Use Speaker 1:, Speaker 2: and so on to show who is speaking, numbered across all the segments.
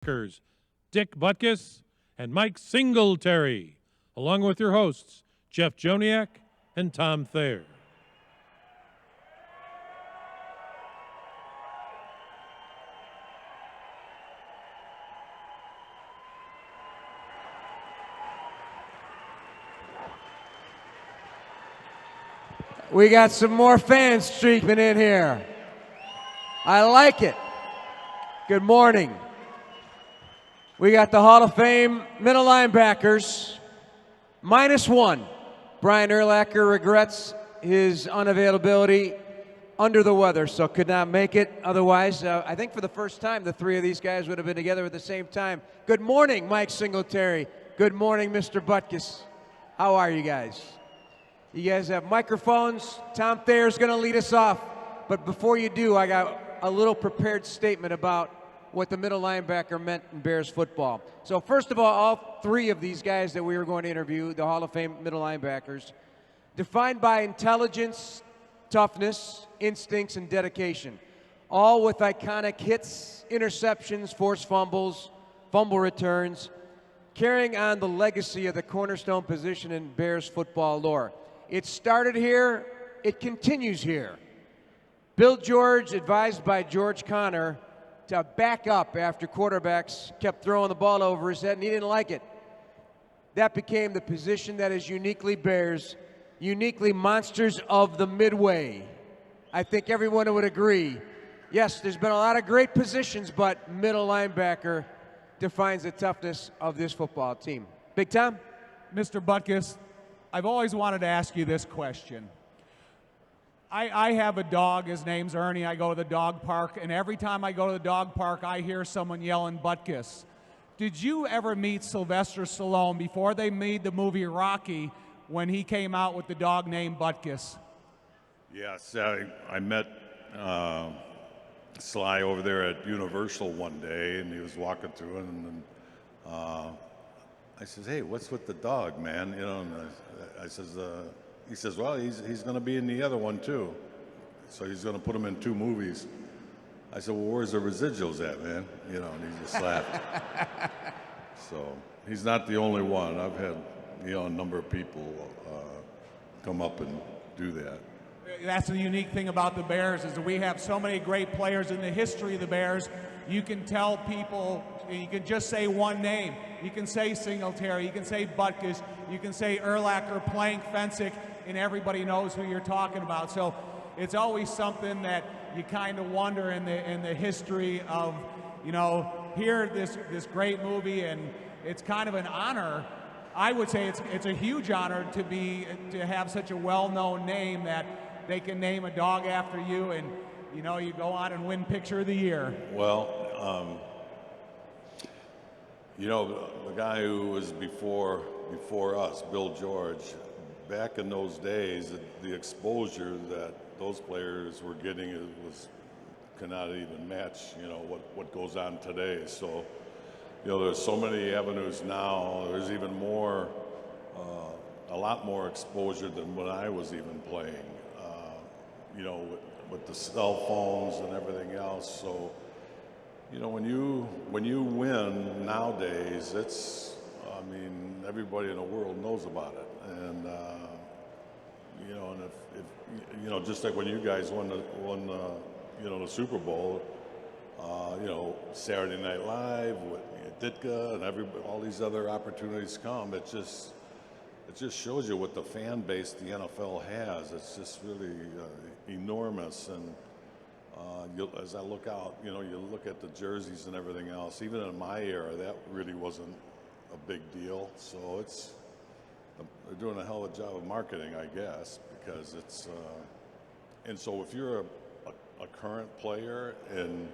Speaker 1: Linebackers, Dick Butkus and Mike Singletary, along with your hosts, Jeff Joniak and Tom Thayer.
Speaker 2: We got some more fans streaming in here. I like it. Good morning. We got the Hall of Fame middle linebackers. -1. Brian Urlacher regrets his unavailability, under the weather, so could not make it. Otherwise, I think for the first time, the three of these guys would have been together at the same time. Good morning, Mike Singletary. Good morning, Mr. Butkus. How are you guys? You guys have microphones. Tom Thayer's going to lead us off. But before you do, I got a little prepared statement about what the middle linebacker meant in Bears football. So first of all three of these guys that we were going to interview, the Hall of Fame middle linebackers, defined by intelligence, toughness, instincts, and dedication, all with iconic hits, interceptions, forced fumbles, fumble returns, carrying on the legacy of the cornerstone position in Bears football lore. It started here, it continues here. Bill George, advised by George Connor, to back up after quarterbacks kept throwing the ball over his head, and he didn't like it. That became the position that is uniquely Bears, uniquely Monsters of the Midway. I think everyone would agree. Yes, there's been a lot of great positions, but middle linebacker defines the toughness of this football team. Big Tom?
Speaker 3: Mr. Butkus, I've always wanted to ask you this question. I have a dog, his name's Ernie, I go to the dog park, and every time I go to the dog park, I hear someone yelling Butkus. Did you ever meet Sylvester Stallone before they made the movie Rocky when he came out with the dog named Butkus?
Speaker 4: Yes, I met Sly over there at Universal one day, and he was walking through, and I says, "Hey, what's with the dog, man?" You know, and I says, he says, "Well, he's going to be in the other one too, so he's going to put him in 2 movies." I said, "Well, where's the residuals at, man?" You know, and he just laughed. So he's not the only one. I've had a number of people come up and do that.
Speaker 3: That's the unique thing about the Bears is that we have so many great players in the history of the Bears. You can tell people, you can just say one name. You can say Singletary, you can say Butkus, you can say Urlacher, Plank, Fensick, and everybody knows who you're talking about. So it's always something that you kind of wonder in the history of, here this great movie, and it's kind of an honor. I would say it's a huge honor to have such a well-known name that they can name a dog after you, and you go on and win Picture of the Year.
Speaker 4: Well, the guy who was before us, Bill George, back in those days, the exposure that those players were getting cannot even match, what goes on today. So, there's so many avenues now. There's even more, a lot more exposure than when I was even playing. With the cell phones and everything else. So, when you win nowadays, everybody in the world knows about it. And and if just like when you guys won the Super Bowl, Saturday Night Live with Ditka and all these other opportunities come. It just shows you what the fan base the NFL has. It's just really enormous. And as I look out, you look at the jerseys and everything else. Even in my era, that really wasn't a big deal. So they're doing a hell of a job of marketing, I guess, because it's. And so if you're a current player and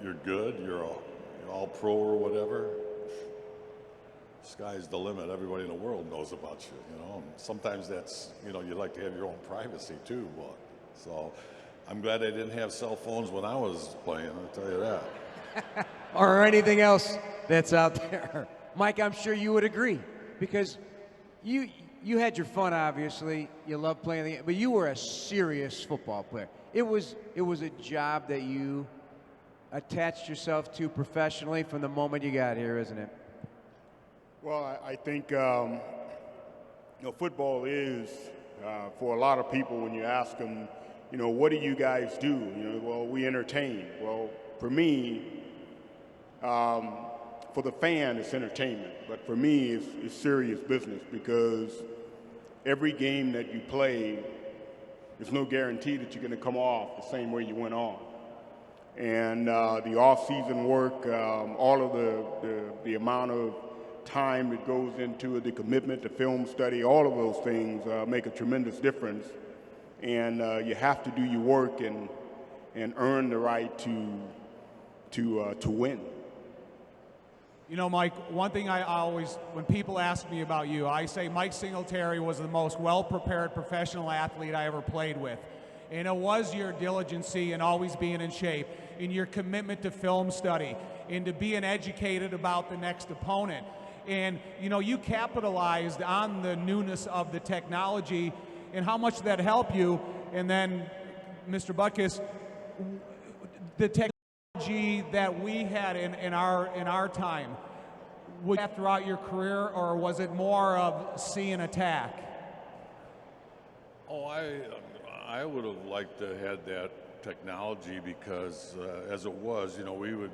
Speaker 4: you're good, you're all pro or whatever, sky's the limit. Everybody in the world knows about you, And sometimes that's, you like to have your own privacy too. But so I'm glad they didn't have cell phones when I was playing, I'll tell you that.
Speaker 2: Or anything else that's out there. Mike, I'm sure you would agree, because you had your fun, obviously. You love playing but you were a serious football player. It was a job that you attached yourself to professionally from the moment you got here, isn't it?
Speaker 5: Well, I think football is for a lot of people. When you ask them, what do you guys do? Well, we entertain. Well, for me, for the fan, it's entertainment. But for me, it's serious business, because every game that you play, there's no guarantee that you're going to come off the same way you went on. And the off-season work, all of the amount of time that goes into it, the commitment to film study, all of those things make a tremendous difference. And you have to do your work and earn the right to win.
Speaker 3: Mike, one thing I always, when people ask me about you, I say Mike Singletary was the most well-prepared professional athlete I ever played with. And it was your diligency and always being in shape, and your commitment to film study, and to being educated about the next opponent. And, you capitalized on the newness of the technology and how much that helped you. And then, Mr. Butkus, the technology that we had in our time, would that throughout your career, or was it more of see and attack?
Speaker 4: Oh, I would have liked to have had that technology, because as it was, we would,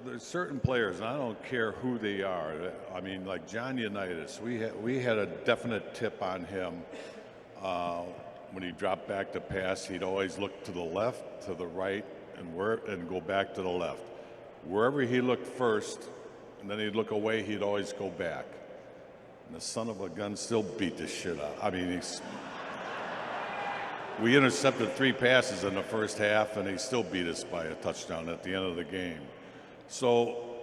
Speaker 4: there's certain players, and I don't care who they are. I mean, like John Unitas, we had a definite tip on him. When he dropped back to pass, he'd always look to the left, to the right, and go back to the left. Wherever he looked first, and then he'd look away, he'd always go back. And the son of a gun still beat the shit out. I mean, we intercepted 3 passes in the first half, and he still beat us by a touchdown at the end of the game. So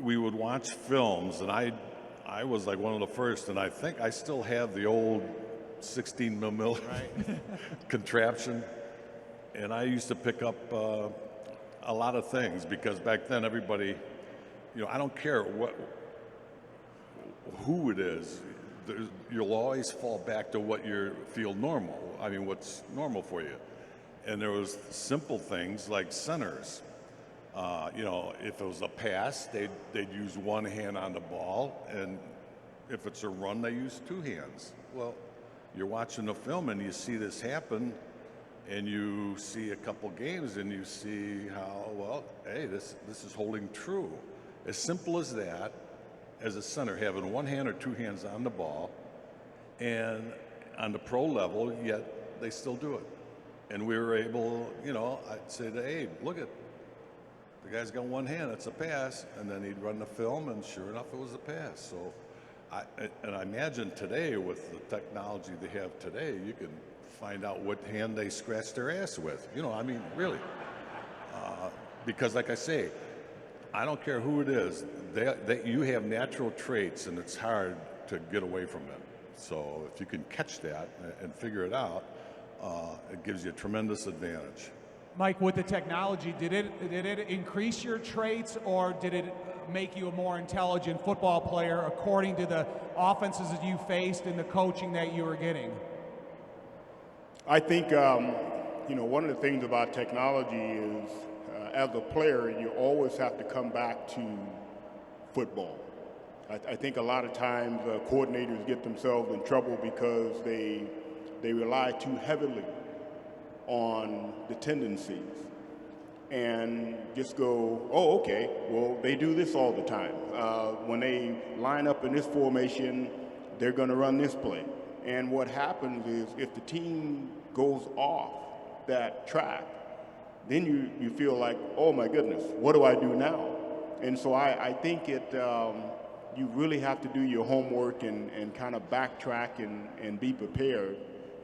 Speaker 4: we would watch films, and I was like one of the first, and I think I still have the old 16 mm contraption, and I used to pick up a lot of things, because back then everybody, I don't care who it is, you'll always fall back to what you feel normal. I mean, what's normal for you. And there was simple things like centers. If it was a pass, they'd use one hand on the ball, and if it's a run, they use 2 hands. Well, you're watching the film and you see this happen, and you see a couple games and you see how, well, hey, this is holding true. As simple as that, as a center, having 1 hand or 2 hands on the ball, and on the pro level, yet they still do it. And we were able, I'd say to Abe, look at, the guy's got 1 hand, it's a pass, and then he'd run the film, and sure enough, it was a pass. So, I imagine today, with the technology they have today, you can find out what hand they scratched their ass with. I mean, really. Because like I say, I don't care who it is, you have natural traits, and it's hard to get away from it. So if you can catch that and figure it out, it gives you a tremendous advantage.
Speaker 3: Mike, with the technology, did it increase your traits, or did it make you a more intelligent football player according to the offenses that you faced and the coaching that you were getting?
Speaker 5: I think, one of the things about technology is, as a player, you always have to come back to football. I think a lot of times coordinators get themselves in trouble because they rely too heavily on the tendencies and just go, oh, okay, well, they do this all the time. When they line up in this formation, they're going to run this play. And what happens is, if the team goes off that track, then you feel like, oh my goodness, what do I do now? And so I think you really have to do your homework and kind of backtrack and be prepared,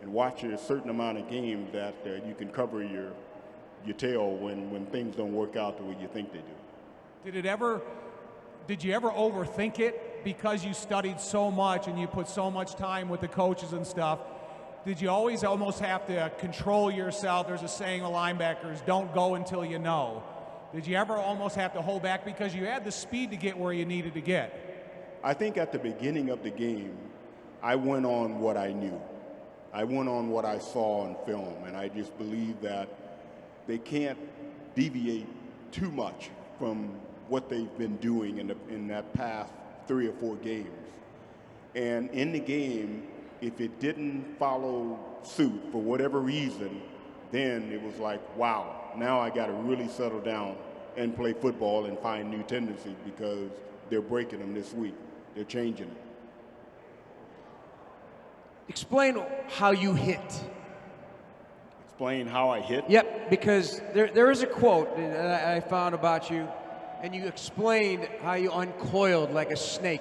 Speaker 5: and watch a certain amount of games that you can cover your tail when things don't work out the way you think they do.
Speaker 3: Did you ever overthink it because you studied so much and you put so much time with the coaches and stuff? Did you always almost have to control yourself? There's a saying of linebackers, don't go until you know. Did you ever almost have to hold back because you had the speed to get where you needed to get?
Speaker 5: I think at the beginning of the game, I went on what I knew. I went on what I saw on film, and I just believe that they can't deviate too much from what they've been doing in that past 3 or 4 games. And in the game, if it didn't follow suit for whatever reason, then it was like, wow, now I got to really settle down and play football and find new tendencies because they're breaking them this week. They're changing it.
Speaker 2: Explain how you hit.
Speaker 5: Explain how I hit?
Speaker 2: Yep, because there is a quote that I found about you, and you explained how you uncoiled like a snake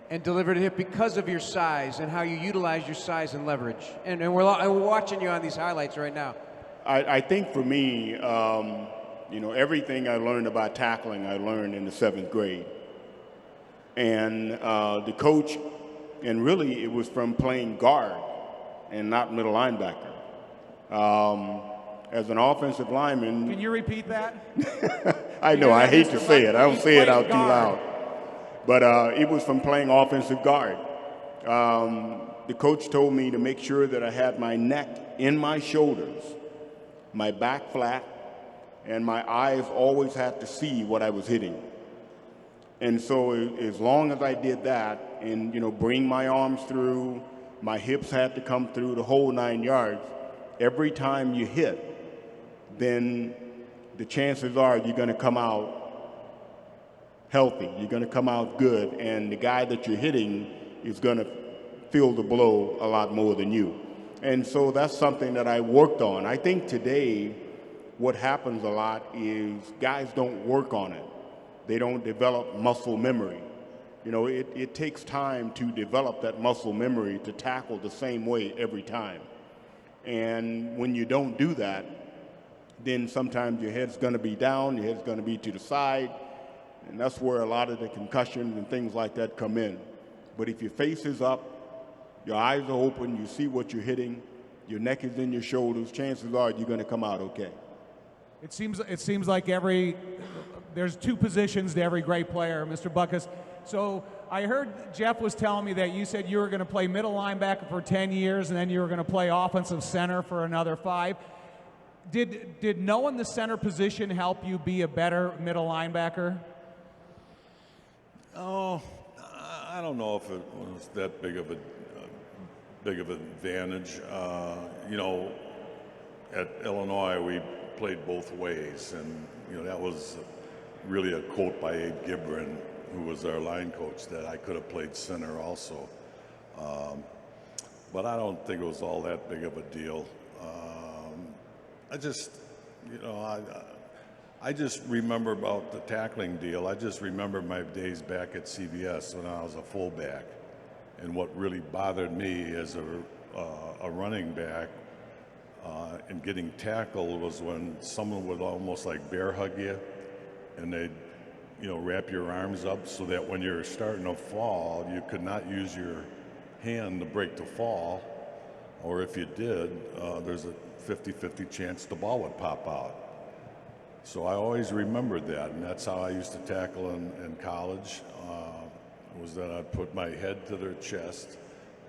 Speaker 2: and delivered a hit because of your size and how you utilized your size and leverage. And we're watching you on these highlights right now.
Speaker 5: I think for me, everything I learned about tackling, I learned in the 7th grade. And the coach, and really it was from playing guard and not middle linebacker. As an offensive lineman.
Speaker 3: Can you repeat that?
Speaker 5: I know, I hate to say it. I don't say it out too loud. But it was from playing offensive guard. The coach told me to make sure that I had my neck in my shoulders, my back flat, and my eyes always had to see what I was hitting. And so as long as I did that and, bring my arms through, my hips had to come through the whole 9 yards, every time you hit, then the chances are you're going to come out healthy. You're going to come out good, and the guy that you're hitting is going to feel the blow a lot more than you. And so that's something that I worked on. I think today what happens a lot is guys don't work on it. They don't develop muscle memory. It takes time to develop that muscle memory to tackle the same way every time. And when you don't do that, then sometimes your head's going to be down, your head's going to be to the side, and that's where a lot of the concussions and things like that come in. But if your face is up, your eyes are open, you see what you're hitting, your neck is in your shoulders, chances are you're going to come out okay.
Speaker 3: It seems like there's 2 positions to every great player, Mr. Butkus. So I heard Jeff was telling me that you said you were going to play middle linebacker for 10 years and then you were going to play offensive center for another 5. Did knowing the center position help you be a better middle linebacker?
Speaker 4: Oh, I don't know if it was that big of an advantage. At Illinois, we played both ways, and that was really a quote by Abe Gibran, who was our line coach, that I could have played center also. But I don't think it was all that big of a deal. I just remember about the tackling deal. I just remember my days back at CBS when I was a fullback, and what really bothered me as a running back and getting tackled was when someone would almost like bear hug you, and they'd wrap your arms up so that when you're starting to fall, you could not use your hand to break the fall, or if you did, there's a 50-50 chance the ball would pop out. So I always remembered that, and that's how I used to tackle in college, was that I'd put my head to their chest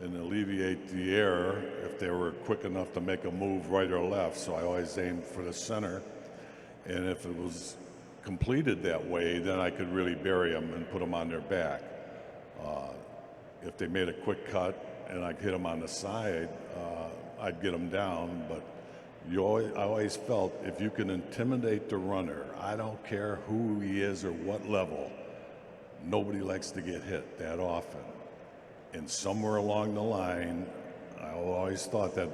Speaker 4: and alleviate the air if they were quick enough to make a move right or left. So I always aimed for the center, and if it was completed that way, then I could really bury them and put them on their back. If they made a quick cut and I hit them on the side, I'd get them down, but I always felt if you can intimidate the runner, I don't care who he is or what level, nobody likes to get hit that often. And somewhere along the line, I always thought that,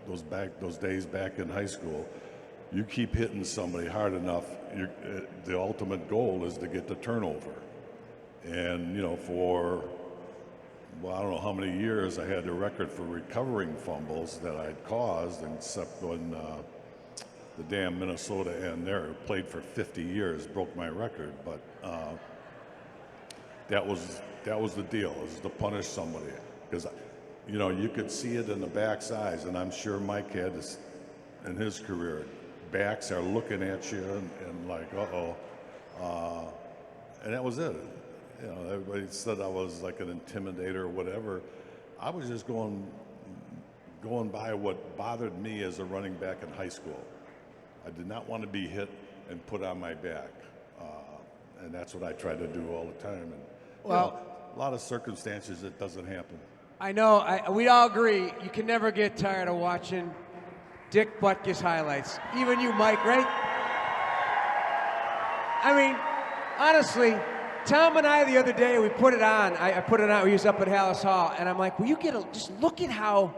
Speaker 4: those days back in high school, you keep hitting somebody hard enough, the ultimate goal is to get the turnover. And, for, I don't know how many years I had the record for recovering fumbles that I'd caused, except when the damn Minnesota end there played for 50 years, broke my record. But that was the deal, is to punish somebody. Because, you could see it in the back's eyes, and I'm sure Mike had this in his career. Backs are looking at you and like, uh-oh. And that was it. Everybody said I was like an intimidator or whatever. I was just going by what bothered me as a running back in high school. I did not want to be hit and put on my back. And that's what I try to do all the time. And,
Speaker 2: Well,
Speaker 4: a lot of circumstances it doesn't happen.
Speaker 2: I know, we all agree, you can never get tired of watching Dick Butkus highlights. Even you, Mike, right? I mean, honestly, Tom and I the other day, we put it on. I put it on, we was up at Hallis Hall, and I'm like, will you just look at how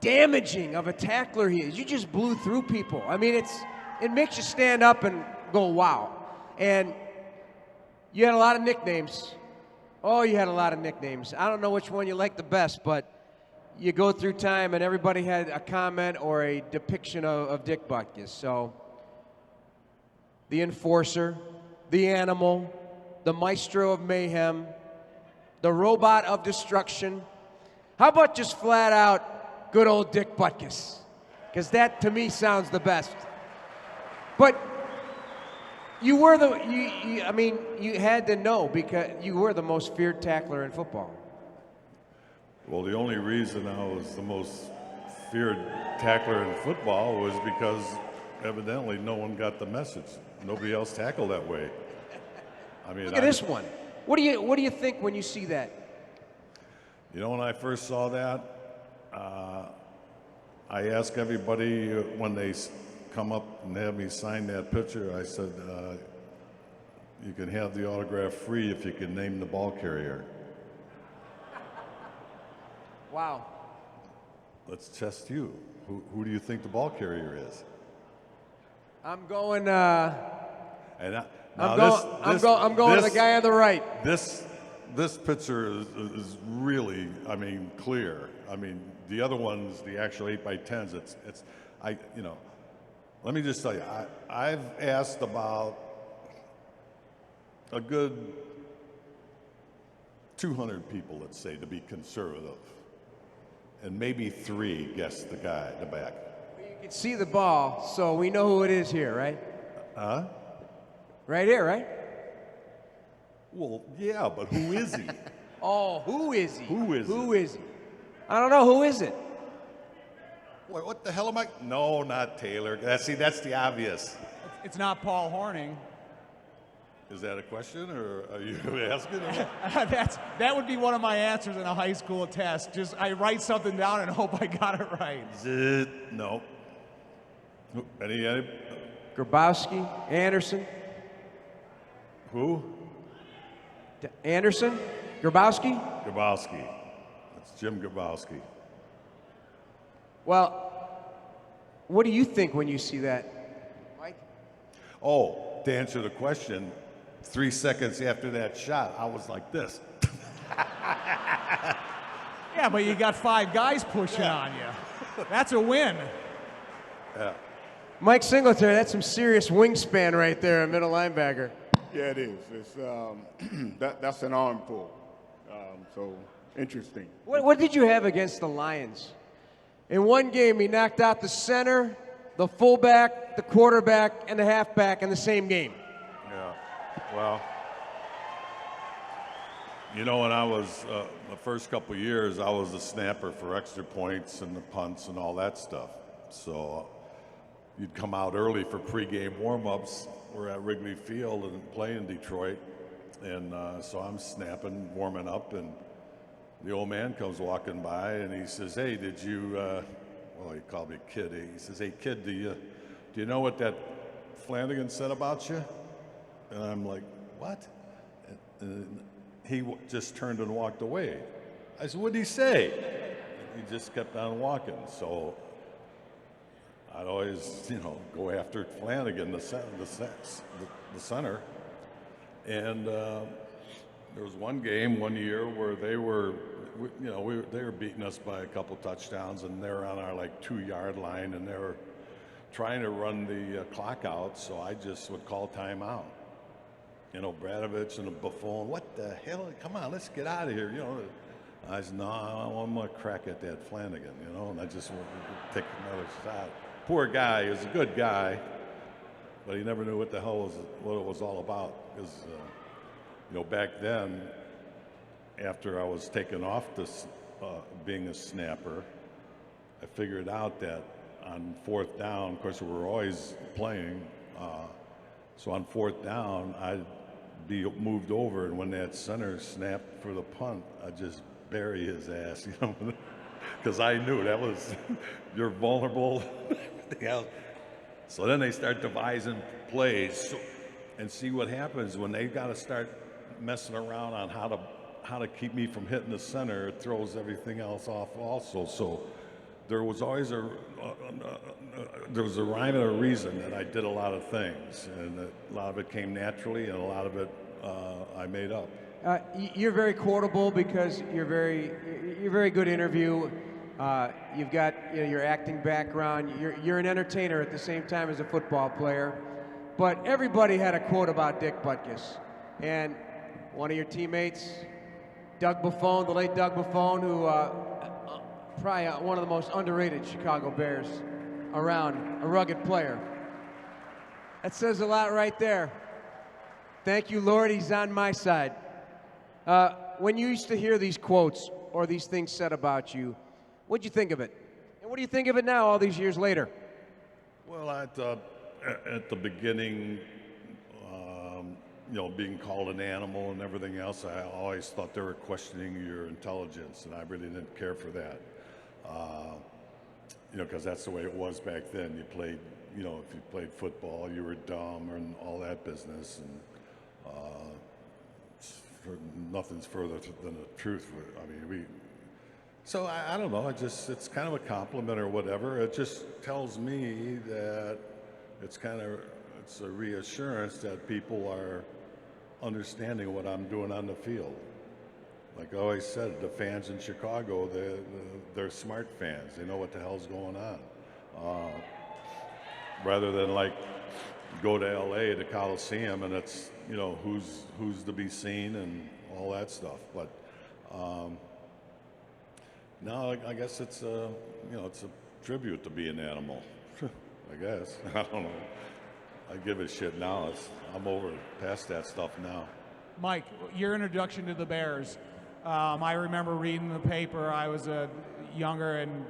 Speaker 2: damaging of a tackler he is. You just blew through people. I mean, it makes you stand up and go, wow. And you had a lot of nicknames. Oh, you had a lot of nicknames. I don't know which one you like the best, but you go through time and everybody had a comment or a depiction of Dick Butkus. So, the Enforcer, the Animal, the Maestro of Mayhem, the Robot of Destruction. How about just flat out good old Dick Butkus? Because that, to me, sounds the best. But you were I mean, you had to know because you were the most feared tackler in football.
Speaker 4: Well, the only reason I was the most feared tackler in football was because evidently no one got the message. Nobody else tackled that way. I mean,
Speaker 2: Look at this one. What do you think when you see that?
Speaker 4: You know, when I first saw that, I asked everybody when they come up and have me sign that picture, I said, you can have the autograph free if you can name the ball carrier.
Speaker 2: Wow.
Speaker 4: Let's test you. Who do you think the ball carrier is?
Speaker 2: I'm going.
Speaker 4: And
Speaker 2: I'm going to the guy on the right.
Speaker 4: This picture is really, I mean, clear. I mean, the other ones, the actual 8x10s, let me just tell you, I've asked about a good 200 people, let's say, to be conservative. And maybe 3 guessed the guy in the back.
Speaker 2: You can see the ball, so we know who it is here, right?
Speaker 4: Huh?
Speaker 2: Right here, right?
Speaker 4: Well, yeah, but who is he?
Speaker 2: Oh, who is he?
Speaker 4: Who is
Speaker 2: Who is he? I don't know. Who is it?
Speaker 4: What the hell am I? No, not Taylor. That's the obvious.
Speaker 3: It's not Paul Horning.
Speaker 4: Is that a question, or are you asking?
Speaker 3: That would be one of my answers in a high school test. Just I write something down and hope I got it right.
Speaker 4: No. Any?
Speaker 2: Grabowski, Anderson.
Speaker 4: Who?
Speaker 2: Anderson, Grabowski.
Speaker 4: Grabowski. That's Jim Grabowski.
Speaker 2: Well, what do you think when you see that, Mike?
Speaker 4: Oh, to answer the question, 3 seconds after that shot, I was like this.
Speaker 3: Yeah, but you got 5 guys pushing on you. That's a win.
Speaker 4: Yeah.
Speaker 2: Mike Singletary, that's some serious wingspan right there, a middle linebacker.
Speaker 5: Yeah, it is. It's that's an armful. So interesting.
Speaker 2: What did you have against the Lions? In one game, he knocked out the center, the fullback, the quarterback, and the halfback in the same game.
Speaker 4: Yeah. Well, you know, when I was the first couple of years, I was the snapper for extra points and the punts and all that stuff. So you'd come out early for pregame warm-ups. We're at Wrigley Field and play in Detroit, and so I'm snapping, warming up, and the old man comes walking by and he says, "Hey, did you?" Well, he called me kid. He says, "Hey, kid, do you know what that Flanagan said about you?" And I'm like, "What?" And he just turned and walked away. I said, "What did he say?" And he just kept on walking. So I'd always, go after Flanagan, the center. And there was one game one year where they were beating us by a couple touchdowns, and they were on our 2-yard line, and they were trying to run the clock out. So I just would call timeout. Bradovich and Buffon, what the hell? Come on, let's get out of here. I said, no, I'm gonna crack at that Flanagan, and I just wanted to take another shot. Poor guy. He was a good guy, but he never knew what it was all about. Because, back then, after I was taken off this being a snapper, I figured out that on fourth down, of course, we were always playing. So on fourth down, I'd be moved over, and when that center snapped for the punt, I'd just bury his ass, you know, because I knew that was, you're vulnerable, everything else. So then they start devising plays and see what happens when they got to start messing around on how to keep me from hitting the center. It throws everything else off also. So there was always a rhyme and a reason that I did a lot of things, and a lot of it came naturally, and a lot of it I made up.
Speaker 2: You're very quotable because you're a very good interview. You've got your acting background. You're an entertainer at the same time as a football player. But everybody had a quote about Dick Butkus, and one of your teammates, Doug Buffone, the late Doug Buffone, who probably one of the most underrated Chicago Bears around, a rugged player. That says a lot right there. Thank you, Lord, he's on my side. When you used to hear these quotes or these things said about you, what'd you think of it? And what do you think of it now, all these years later?
Speaker 4: Well, at the beginning, you know, being called an animal and everything else, I always thought they were questioning your intelligence, and I really didn't care for that. You know, because that's the way it was back then. You played, you know, if you played football, you were dumb and all that business, and nothing's further than the truth. I mean, so I don't know. It's kind of a compliment or whatever. It just tells me that it's a reassurance that people are understanding what I'm doing on the field. Like I always said, the fans in Chicago, they're smart fans. They know what the hell's going on. Rather than like go to LA, the Coliseum, and it's, you know, who's to be seen and all that stuff. But no, I guess it's a tribute to be an animal. I guess. I don't know. I give a shit now. I'm over past that stuff now.
Speaker 3: Mike, your introduction to the Bears. I remember reading the paper. I was younger, and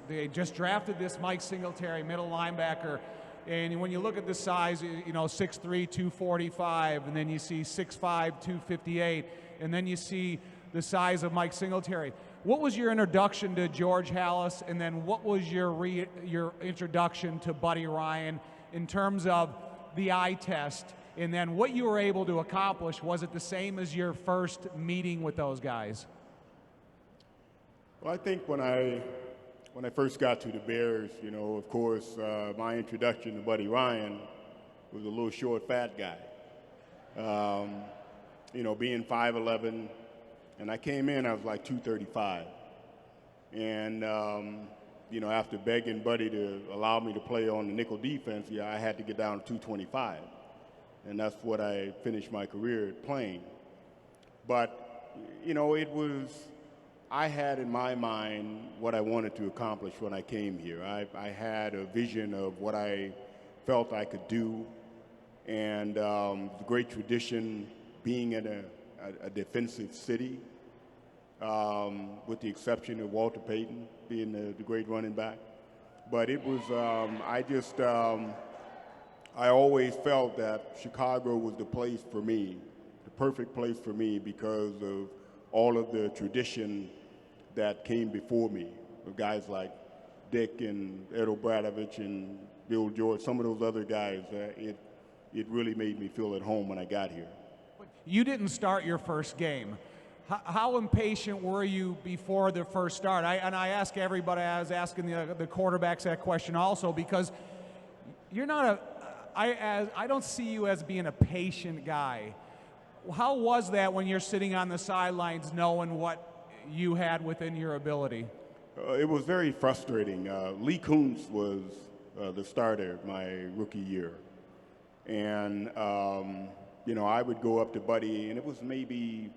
Speaker 3: they just drafted this Mike Singletary, middle linebacker. And when you look at the size, you know, 6'3", 245, and then you see 6'5", 258, and then you see the size of Mike Singletary. What was your introduction to George Halas, and then what was your introduction to Buddy Ryan in terms of the eye test, and then what you were able to accomplish? Was it the same as your first meeting with those guys?
Speaker 5: Well, I think when I first got to the Bears, you know, of course, my introduction to Buddy Ryan was a little short, fat guy. You know, being 5'11", and I came in, I was like 235. And, you know, after begging Buddy to allow me to play on the nickel defense, yeah, I had to get down to 225. And that's what I finished my career playing. But, you know, I had in my mind what I wanted to accomplish when I came here. I had a vision of what I felt I could do, and the great tradition being in a defensive city, with the exception of Walter Payton being the great running back. But it was, I always felt that Chicago was the place for me, the perfect place for me, because of all of the tradition that came before me, with guys like Dick and Ed O'Bradovich and Bill George, some of those other guys. It really made me feel at home when I got here.
Speaker 3: You didn't start your first game. How impatient were you before the first start? I ask everybody, I was asking the quarterbacks that question also, because you're not I don't see you as being a patient guy. How was that when you're sitting on the sidelines knowing what you had within your ability?
Speaker 5: It was very frustrating. Lee Kuntz was the starter my rookie year. And, you know, I would go up to Buddy, and it was maybe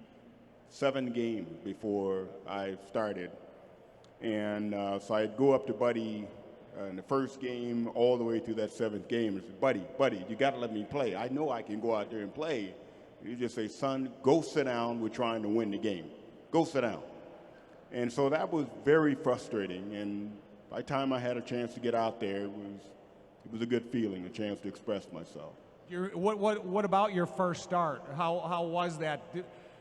Speaker 5: 7 games before I started. And so I'd go up to Buddy in the first game all the way through that 7th game and say, Buddy, you got to let me play. I know I can go out there and play. You just say, son, go sit down. We're trying to win the game. Go sit down. And so that was very frustrating. And by the time I had a chance to get out there, it was a good feeling, a chance to express myself.
Speaker 3: What about your first start? How was that?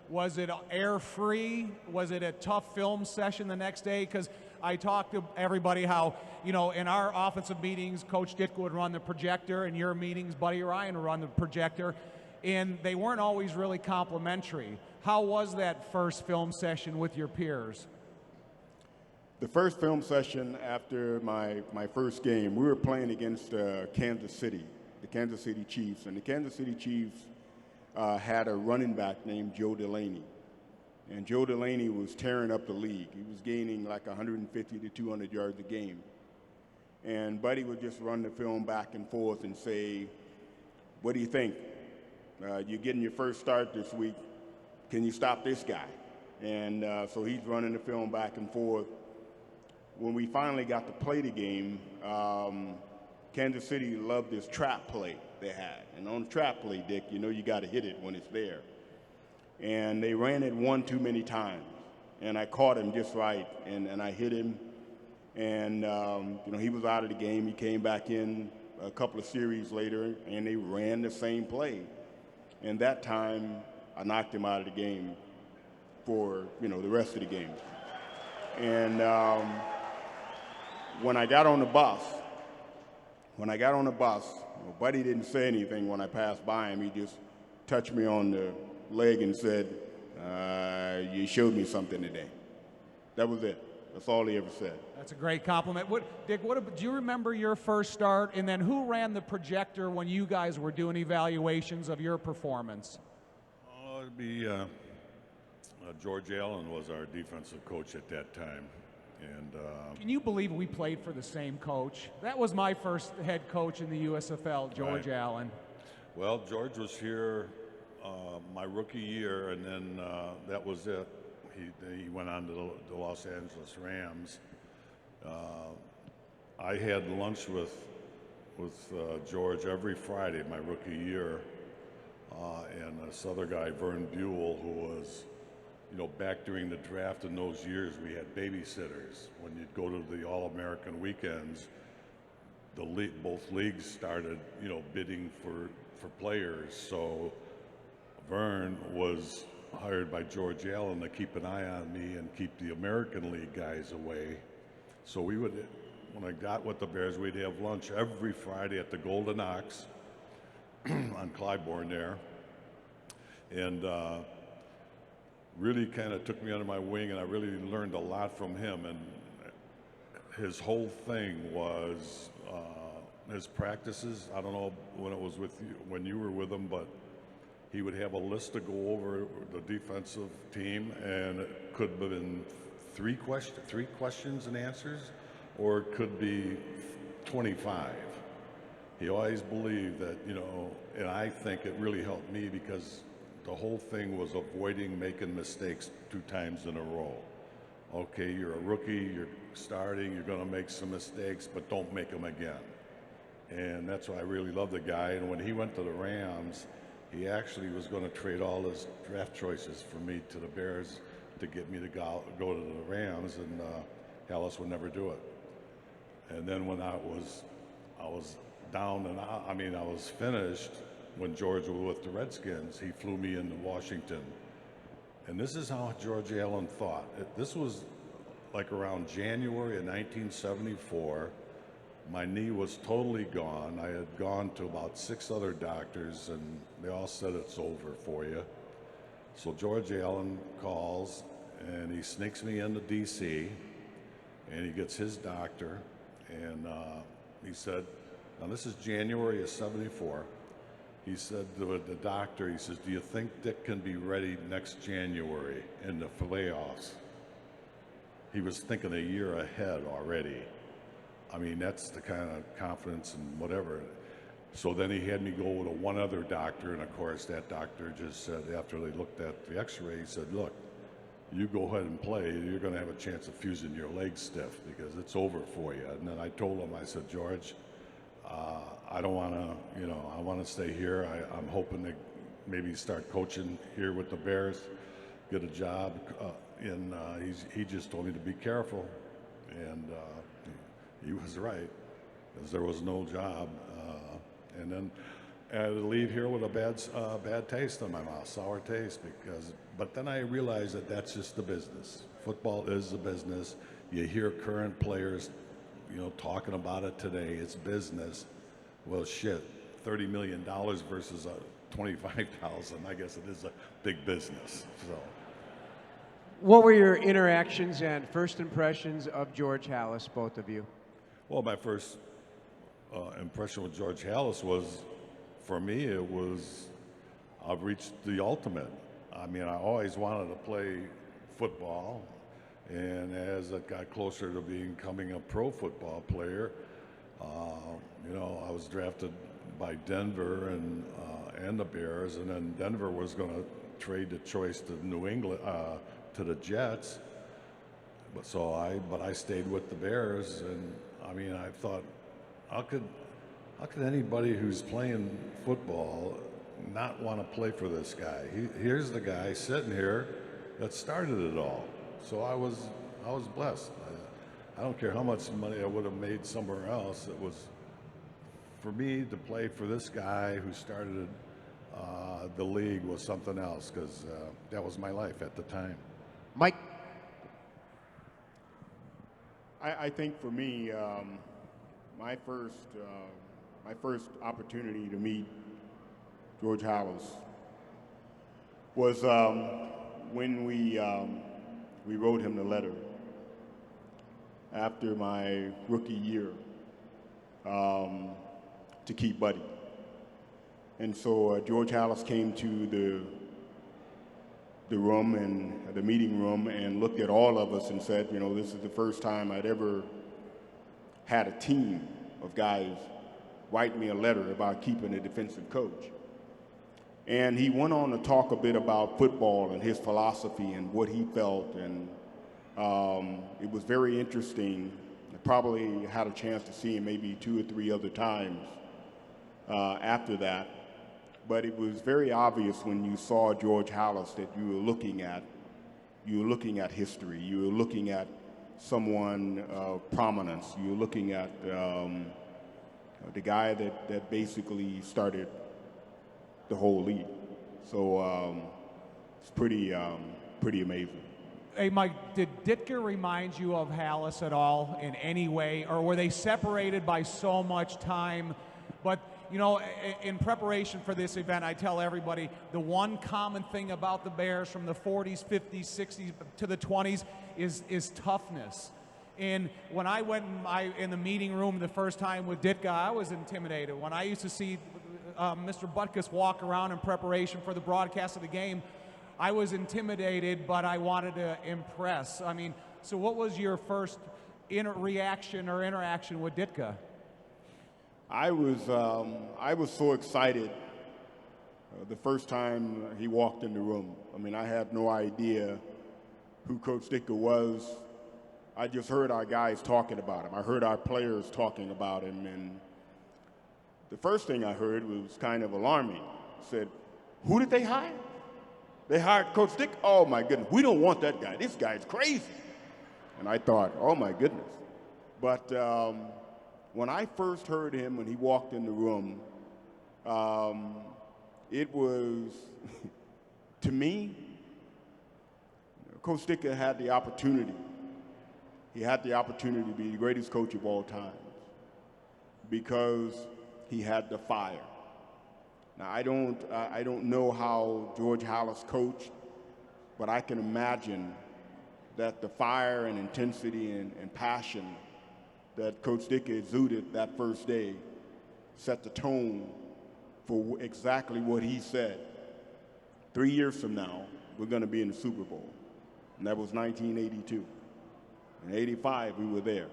Speaker 3: Was it air free? Was it a tough film session the next day? Because I talked to everybody how, you know, in our offensive meetings, Coach Ditka would run the projector, and your meetings, Buddy Ryan would run the projector, and they weren't always really complimentary. How was that first film session with your peers?
Speaker 5: The first film session after my first game, we were playing against Kansas City, the Kansas City Chiefs, and the Kansas City Chiefs had a running back named Joe Delaney. And Joe Delaney was tearing up the league. He was gaining like 150 to 200 yards a game. And Buddy would just run the film back and forth and say, what do you think? You're getting your first start this week. Can you stop this guy? And so he's running the film back and forth. When we finally got to play the game, Kansas City loved this trap play they had. And on the trap play, Dick, you know you got to hit it when it's there. And they ran it one too many times. And I caught him just right, and I hit him. And, you know, he was out of the game. He came back in a couple of series later, and they ran the same play. And that time, I knocked him out of the game for, you know, the rest of the game. And when I got on the bus, you know, Buddy didn't say anything when I passed by him. He just touched me on the leg and said, you showed me something today. That was it. That's all he ever said.
Speaker 3: That's a great compliment. Dick, do you remember your first start? And then who ran the projector when you guys were doing evaluations of your performance?
Speaker 4: Oh, it'd be George Allen was our defensive coach at that time. And
Speaker 3: can you believe we played for the same coach? That was my first head coach in the USFL, George Allen.
Speaker 4: Well, George was here my rookie year, and then that was it. He went on to the Los Angeles Rams. I had lunch with George every Friday my rookie year, and this other guy, Vern Buell, who was, you know, back during the draft in those years, we had babysitters. When you'd go to the All-American weekends, both leagues started, you know, bidding for players. So Vern was hired by George Allen to keep an eye on me and keep the American League guys away. So we would, when I got with the Bears, we'd have lunch every Friday at the Golden Ox on Clybourne there. And really kind of took me under my wing, and I really learned a lot from him. And his whole thing was his practices. I don't know when it was with you, when you were with him, but he would have a list to go over the defensive team, and it could have been three questions and answers, or it could be 25. He always believed that, you know, and I think it really helped me because the whole thing was avoiding making mistakes 2 times in a row. Okay, you're a rookie, you're starting, you're going to make some mistakes, but don't make them again. And that's why I really love the guy. And when he went to the Rams, he actually was going to trade all his draft choices for me to the Bears to get me to go to the Rams, and Hallis would never do it. And then when I was down and out, I mean, I was finished when George was with the Redskins, he flew me into Washington. And this is how George Allen thought. This was like around January of 1974. My knee was totally gone. I had gone to about 6 other doctors, and they all said it's over for you. So George Allen calls, and he sneaks me into D.C., and he gets his doctor, and he said, now this is January of 74. He said to the doctor, he says, do you think Dick can be ready next January in the playoffs? He was thinking a year ahead already. I mean, that's the kind of confidence and whatever. So then he had me go to one other doctor, and of course that doctor just said, after they looked at the x-ray, he said, look, you go ahead and play, you're going to have a chance of fusing your legs stiff because it's over for you. And then I told him, I said, George, I don't want to, you know, I want to stay here. I'm hoping to maybe start coaching here with the Bears, get a job. And he just told me to be careful. And he was right, because there was no job. And then I had to leave here with a bad taste in my mouth, sour taste, but then I realized that that's just the business. Football is a business. You hear current players, talking about it today. It's business. Well, shit, $30 million versus $25,000. I guess it is a big business. So.
Speaker 2: What were your interactions and first impressions of George Halas, both of you?
Speaker 4: Well, my first impression with George Halas was, for me, I've reached the ultimate. I mean, I always wanted to play football, and as I got closer to becoming a pro football player, I was drafted by Denver and the Bears, and then Denver was going to trade the choice to New England, to the Jets. But I stayed with the Bears, and I mean, I thought, how could anybody who's playing football not want to play for this guy? Here's the guy sitting here that started it all. So I was blessed. I don't care how much money I would have made somewhere else. It was, for me, to play for this guy who started the league was something else, because that was my life at the time.
Speaker 2: Mike?
Speaker 5: I think for me, my first opportunity to meet George Halas was when we wrote him the letter after my rookie year to keep Buddy. And so George Halas came to the room, and the meeting room, and looked at all of us and said, this is the first time I'd ever had a team of guys write me a letter about keeping a defensive coach. And he went on to talk a bit about football and his philosophy and what he felt, and it was very interesting. I probably had a chance to see him maybe 2 or 3 other times after that. But it was very obvious when you saw George Halas that you were looking at history. You were looking at someone of prominence. You were looking at the guy that basically started the whole league. So it's pretty amazing.
Speaker 3: Hey, Mike, did Ditka remind you of Halas at all in any way, or were they separated by so much time? But in preparation for this event, I tell everybody the one common thing about the Bears from the 40s, 50s, 60s to the 20s is toughness. And when I went in the meeting room the first time with Ditka, I was intimidated. When I used to see Mr. Butkus walk around in preparation for the broadcast of the game, I was intimidated, but I wanted to impress. I mean, so what was your first reaction or interaction with Ditka?
Speaker 5: I was so excited the first time he walked in the room. I mean, I had no idea who Coach Ditka was. I just heard our guys talking about him. I heard our players talking about him, and the first thing I heard was kind of alarming. I said, who did they hire? They hired Coach Ditka? Oh, my goodness. We don't want that guy. This guy's crazy. And I thought, oh, my goodness. But when I first heard him when he walked in the room, it was, to me, Coach Ditka had the opportunity. He had the opportunity to be the greatest coach of all time because he had the fire. Now, I don't know how George Halas coached, but I can imagine that the fire and intensity and passion that Coach Ditka exuded that first day set the tone for exactly what he said. 3 years from now, we're going to be in the Super Bowl. And that was 1982. In 85, we were there.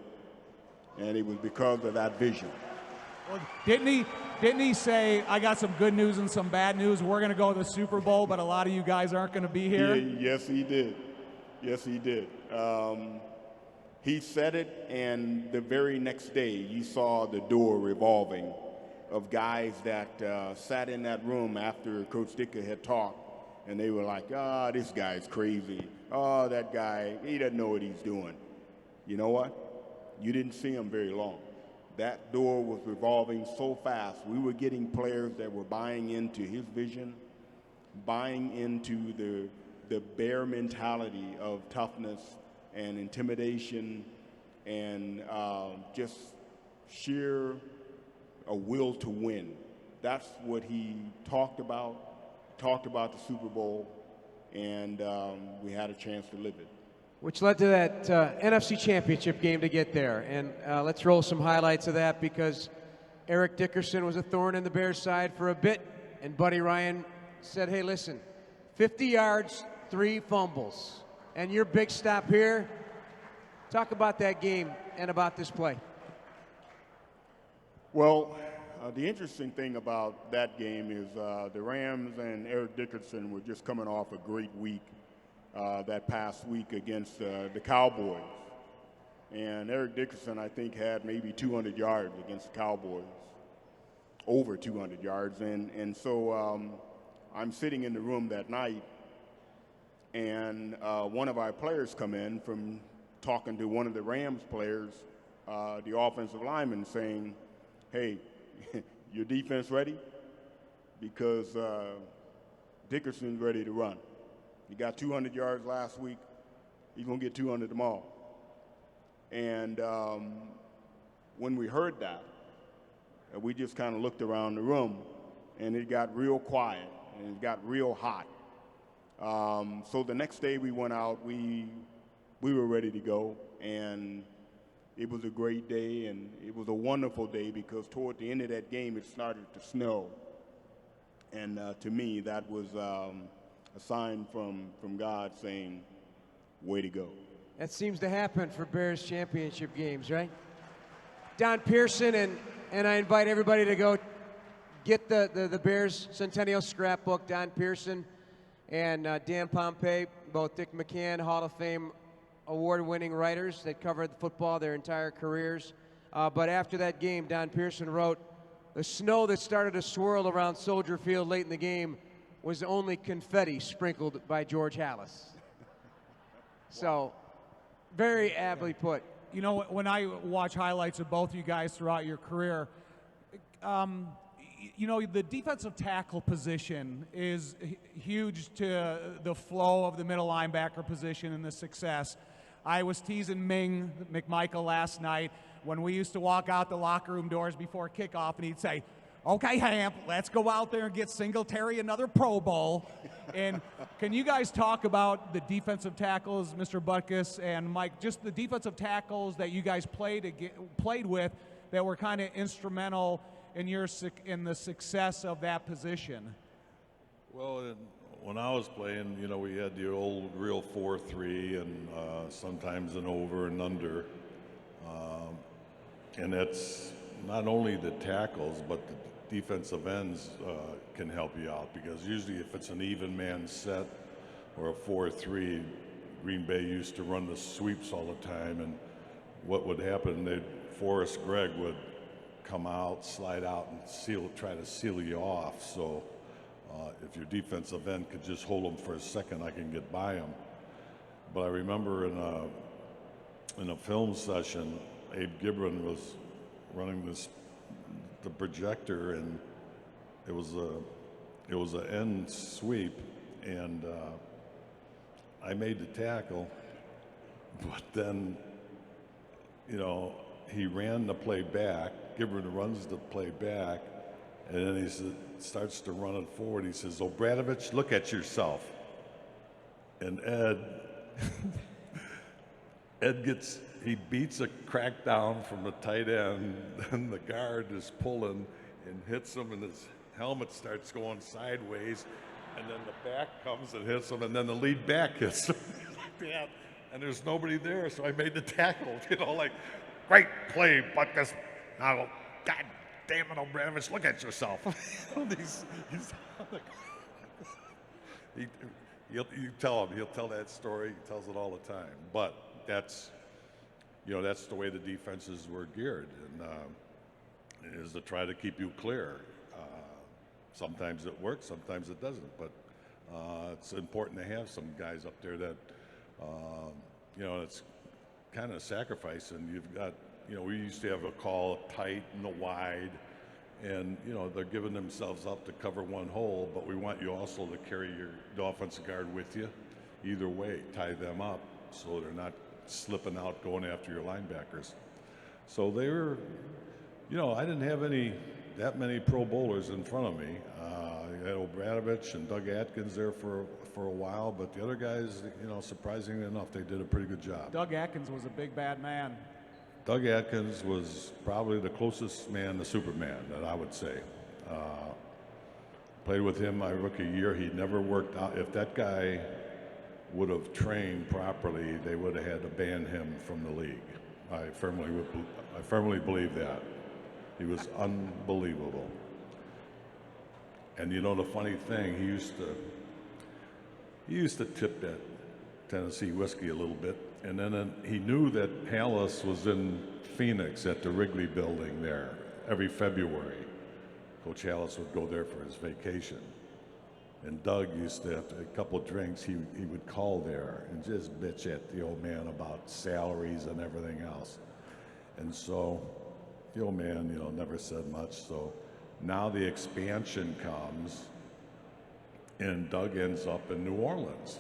Speaker 5: And it was because of that vision.
Speaker 3: Well, didn't he say, I got some good news and some bad news. We're going to go to the Super Bowl, but a lot of you guys aren't going to be here?
Speaker 5: Yes, he did. Yes, he did. He said it, and the very next day, you saw the door revolving of guys that sat in that room after Coach Ditka had talked, and they were like, this guy's crazy. Oh, that guy, he doesn't know what he's doing. You know what? you didn't see him very long. That door was revolving so fast. We were getting players that were buying into his vision, buying into the Bear mentality of toughness and intimidation and just sheer a will to win. That's what he talked about the Super Bowl, and we had a chance to live it.
Speaker 2: Which led to that NFC Championship game to get there. And let's roll some highlights of that because Eric Dickerson was a thorn in the Bears' side for a bit, and Buddy Ryan said, hey, listen, 50 yards, 3 fumbles, and your big stop here. Talk about that game and about this play.
Speaker 5: Well, the interesting thing about that game is the Rams and Eric Dickerson were just coming off a great week that past week against the Cowboys. And Eric Dickerson, I think, had maybe 200 yards against the Cowboys, over 200 yards. And so I'm sitting in the room that night, and one of our players come in from talking to one of the Rams players, the offensive lineman, saying, hey, your defense ready? Because Dickerson's ready to run. He got 200 yards last week. He's going to get 200 tomorrow. And when we heard that, we just kind of looked around the room, and it got real quiet, and it got real hot. So the next day we went out, we were ready to go, and it was a great day, and it was a wonderful day because toward the end of that game, it started to snow. And to me, that was a sign from God saying, way to go.
Speaker 2: That seems to happen for Bears championship games, right? Don Pearson, and I invite everybody to go get the Bears Centennial Scrapbook. Don Pearson and Dan Pompei, both Dick McCann, Hall of Fame award-winning writers that covered football their entire careers. But after that game, Don Pearson wrote, the snow that started to swirl around Soldier Field late in the game was only confetti sprinkled by George Halas. So, very aptly put.
Speaker 3: You know, when I watch highlights of both you guys throughout your career, you know, the defensive tackle position is huge to the flow of the middle linebacker position and the success. I was teasing Ming McMichael last night when we used to walk out the locker room doors before kickoff, and he'd say, okay, Hamp, let's go out there and get Singletary another Pro Bowl. And can you guys talk about the defensive tackles, Mr. Butkus and Mike, just the defensive tackles that you guys played with that were kind of instrumental in the success of that position?
Speaker 4: Well, when I was playing, you know, we had the old real 4-3 and sometimes an over and under. And that's not only the tackles, but the defensive ends can help you out because usually if it's an even man set or a 4-3, Green Bay used to run the sweeps all the time, and what would happen, Forrest Gregg would come out, slide out, and try to seal you off. So if your defensive end could just hold them for a second, I can get by them. But I remember in a film session, Abe Gibran was running the projector, and it was an end sweep, and I made the tackle, but then, you know, he ran the play back. Gibran runs the play back, and then he starts to run it forward. He says, Obradovich, look at yourself. And Ed he beats a crackdown from the tight end, and the guard is pulling and hits him, and his helmet starts going sideways, and then the back comes and hits him, and then the lead back hits him like that. And there's nobody there, so I made the tackle, you know, like, great play, but this, now, God damn it, Obradovich, look at yourself. You tell him, he'll tell that story, he tells it all the time. But that's the way the defenses were geared, and is to try to keep you clear. Sometimes it works, sometimes it doesn't, but it's important to have some guys up there that, you know, it's kind of a sacrifice, and you've got you know, we used to have a call tight and a wide, and, you know, they're giving themselves up to cover one hole, but we want you also to carry the offensive guard with you. Either way, tie them up so they're not slipping out going after your linebackers. So they were, you know, I didn't have that many Pro Bowlers in front of me. You had Obradovich and Doug Atkins there for a while, but the other guys, you know, surprisingly enough, they did a pretty good job.
Speaker 3: Doug Atkins was a big bad man.
Speaker 4: Doug Atkins was probably the closest man to Superman that I would say. Played with him my rookie year. He never worked out. If that guy would have trained properly, they would have had to ban him from the league. I firmly believe that. He was unbelievable. And you know the funny thing, he used to tip that Tennessee whiskey a little bit, and then he knew that Hallis was in Phoenix at the Wrigley Building there every February. Coach Hallis would go there for his vacation. And Doug used to, after a couple of drinks, he would call there and just bitch at the old man about salaries and everything else. And so the old man, you know, never said much. So now the expansion comes, and Doug ends up in New Orleans.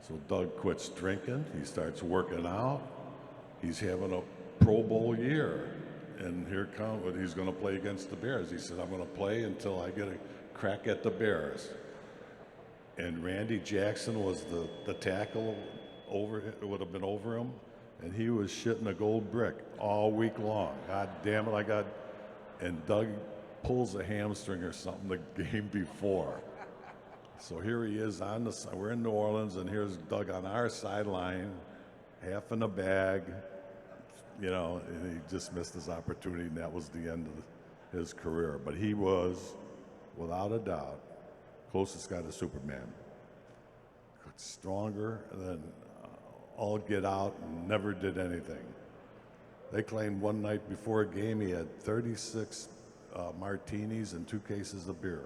Speaker 4: So Doug quits drinking. He starts working out. He's having a Pro Bowl year. And here comes, he's going to play against the Bears. He said, I'm going to play until I get a crack at the Bears. And Randy Jackson was the tackle would have been over him. And he was shitting a gold brick all week long. God damn it, and Doug pulls a hamstring or something the game before. So here he is we're in New Orleans, and here's Doug on our sideline, half in a bag, you know, and he just missed his opportunity, and that was the end of his career. But he was, without a doubt, closest guy to Superman. Stronger than all get out and never did anything. They claimed one night before a game he had 36 martinis and 2 cases of beer.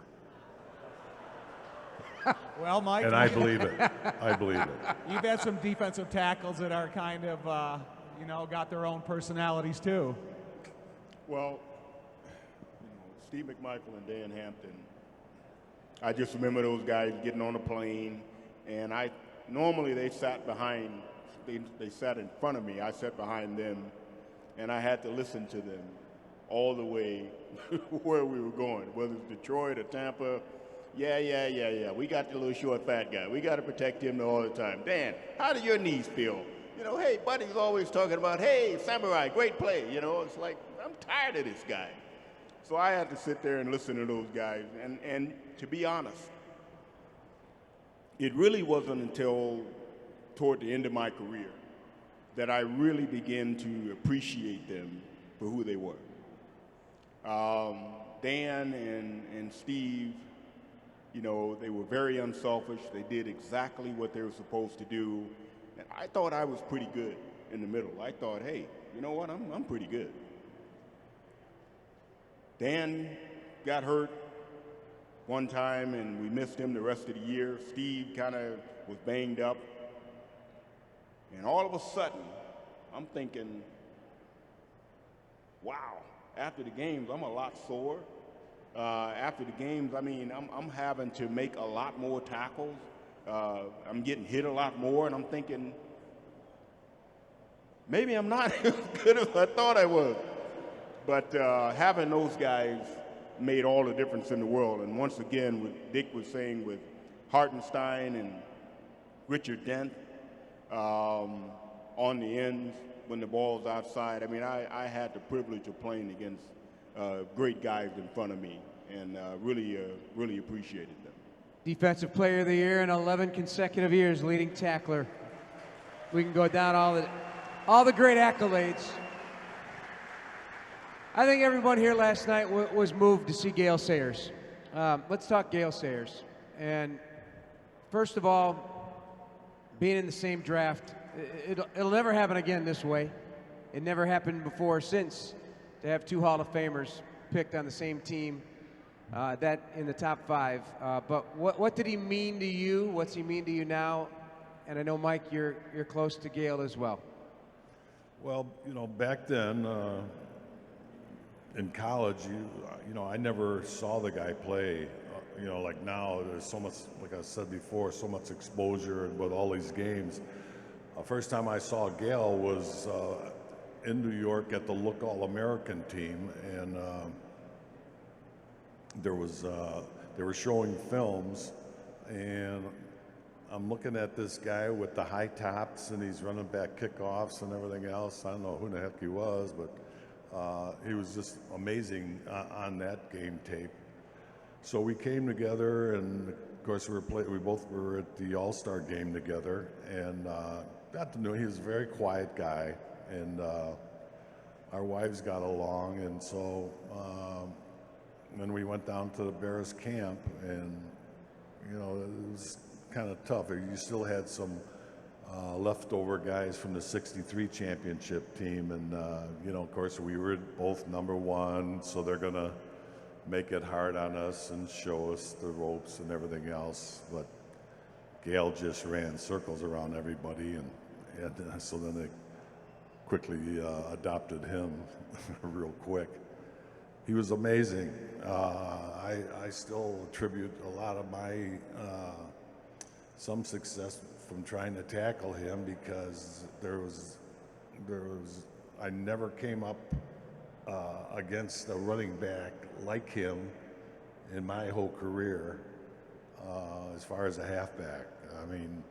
Speaker 3: Well, Mike.
Speaker 4: And I believe it. I believe it.
Speaker 3: You've had some defensive tackles that are kind of, you know, got their own personalities too.
Speaker 5: Well, Steve McMichael and Dan Hampton, I just remember those guys getting on a plane, and normally they sat behind, they sat in front of me, I sat behind them, and I had to listen to them all the way where we were going, whether it's Detroit or Tampa. Yeah. We got the little short fat guy. We got to protect him all the time. Dan, how do your knees feel? You know, hey, Buddy's always talking about, hey, Samurai, great play. You know, it's like, I'm tired of this guy. So I had to sit there and listen to those guys. And to be honest, it really wasn't until toward the end of my career that I really began to appreciate them for who they were. Dan and Steve, you know, they were very unselfish. They did exactly what they were supposed to do. And I thought I was pretty good in the middle. I thought, hey, you know what, I'm pretty good. Dan got hurt one time, and we missed him the rest of the year. Steve kind of was banged up. And all of a sudden, I'm thinking, wow, after the games, I'm a lot sore. After the games, I mean, I'm having to make a lot more tackles. I'm getting hit a lot more, and I'm thinking, maybe I'm not as good as I thought I was. But having those guys made all the difference in the world. And once again, what Dick was saying with Hartenstein and Richard Dent on the ends when the ball's outside, I mean, I had the privilege of playing against great guys in front of me, and really appreciated them.
Speaker 2: Defensive Player of the Year in 11 consecutive years, leading tackler. We can go down all the great accolades. I think everyone here last night was moved to see Gale Sayers. Let's talk Gale Sayers. And first of all, being in the same draft, it'll never happen again this way. It never happened before or since to have 2 Hall of Famers picked on the same team, that in the top 5. But what did he mean to you? What's he mean to you now? And I know, Mike, you're close to Gale as well.
Speaker 4: Well, back then in college, I never saw the guy play. Like now, there's so much, like I said before, so much exposure with all these games. First time I saw Gale was in New York at the Look All-American team, and they were showing films, and I'm looking at this guy with the high tops, and he's running back kickoffs and everything else. I don't know who the heck he was, but he was just amazing on that game tape. So we came together, and of course we both were at the All-Star game together, and got to know him. He was a very quiet guy, and our wives got along, and so then we went down to the Bears camp, and it was kind of tough. You still had some leftover guys from the '63 championship team, and of course we were both #1, so they're gonna make it hard on us and show us the ropes and everything else. But Gale just ran circles around everybody, and so then they quickly adopted him real quick. He was amazing. I still attribute a lot of my some success from trying to tackle him, because I never came up against a running back like him in my whole career, as far as a halfback. I mean,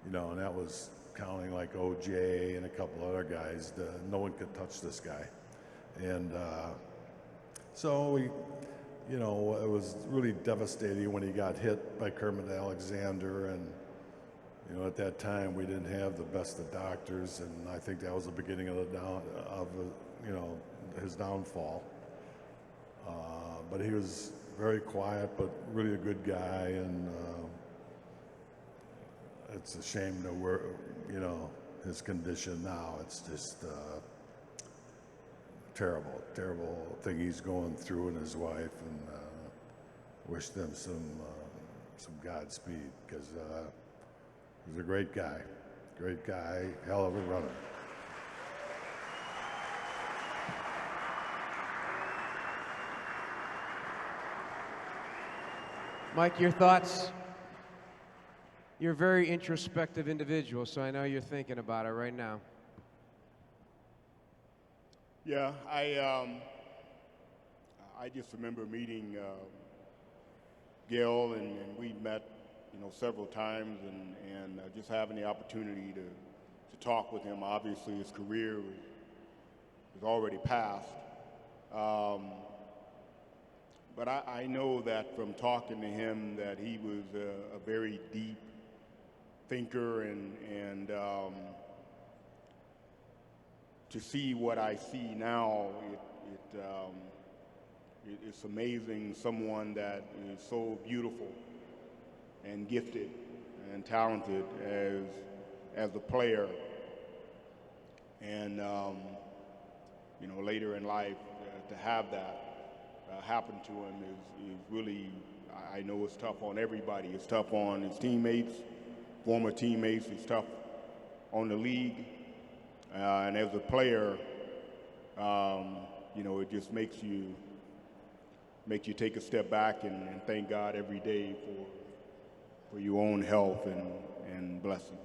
Speaker 4: and that was counting like OJ and a couple other guys. No one could touch this guy. And so we, it was really devastating when he got hit by Kermit Alexander, and at that time we didn't have the best of doctors, and I think that was the beginning of his downfall. But he was very quiet, but really a good guy, and it's a shame that his condition now. It's just terrible thing he's going through, and his wife, and wish them some Godspeed, because he's a great guy, hell of a runner.
Speaker 2: Mike, your thoughts? You're a very introspective individual, so I know you're thinking about it right now.
Speaker 5: Yeah, I just remember meeting Gale, and we met, several times, and just having the opportunity to talk with him. Obviously, his career was already past, but I know that from talking to him that he was a very deep thinker, and to see what I see now, it's amazing. Someone that is so beautiful and gifted and talented as a player, and later in life to have that happen to him is really, I know it's tough on everybody. It's tough on his teammates, former teammates. It's tough on the league. And as a player, it just makes you take a step back and thank God every day for your own health and blessing.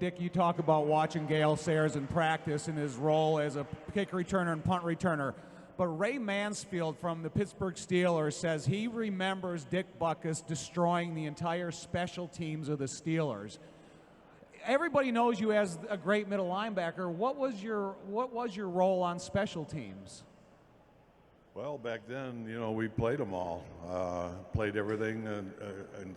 Speaker 3: Dick, you talk about watching Gale Sayers in practice in his role as a kick returner and punt returner. But Ray Mansfield from the Pittsburgh Steelers says he remembers Dick Butkus destroying the entire special teams of the Steelers. Everybody knows you as a great middle linebacker. What was your role on special teams?
Speaker 4: Well, back then, we played them all. Played everything, and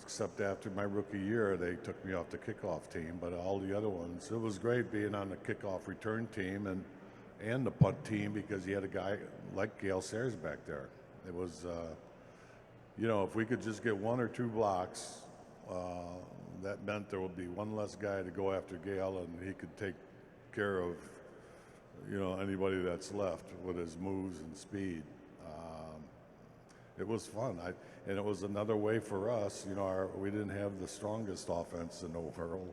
Speaker 4: except after my rookie year, they took me off the kickoff team. But all the other ones, it was great being on the kickoff return team and the punt team, because you had a guy like Gale Sayers back there. It was, if we could just get one or two blocks, that meant there would be one less guy to go after Gale, and he could take care of, anybody that's left with his moves and speed. It was fun, and it was another way for us. We didn't have the strongest offense in the world,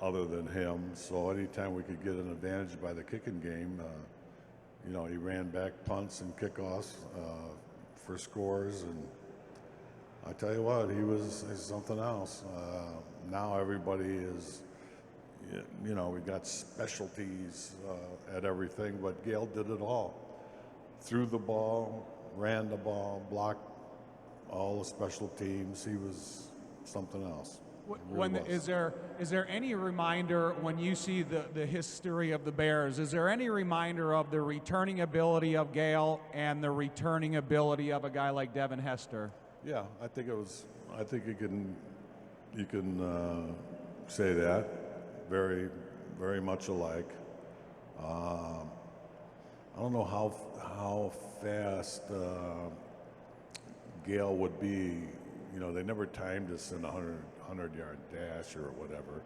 Speaker 4: other than him. So anytime we could get an advantage by the kicking game, you know, he ran back punts and kickoffs for scores, and I tell you what, he's something else. Now everybody is, you know, we got specialties at everything, but Gale did it all. Threw the ball, ran the ball, blocked all the special teams. He was something else.
Speaker 3: Is there any reminder when you see the history of the Bears? Is there any reminder of the returning ability of Gale and the returning ability of a guy like Devin Hester?
Speaker 4: Yeah, I think it was. I think you can say that. Very, very much alike. I don't know how fast Gale would be. You know, they never timed us in a 100-yard dash or whatever,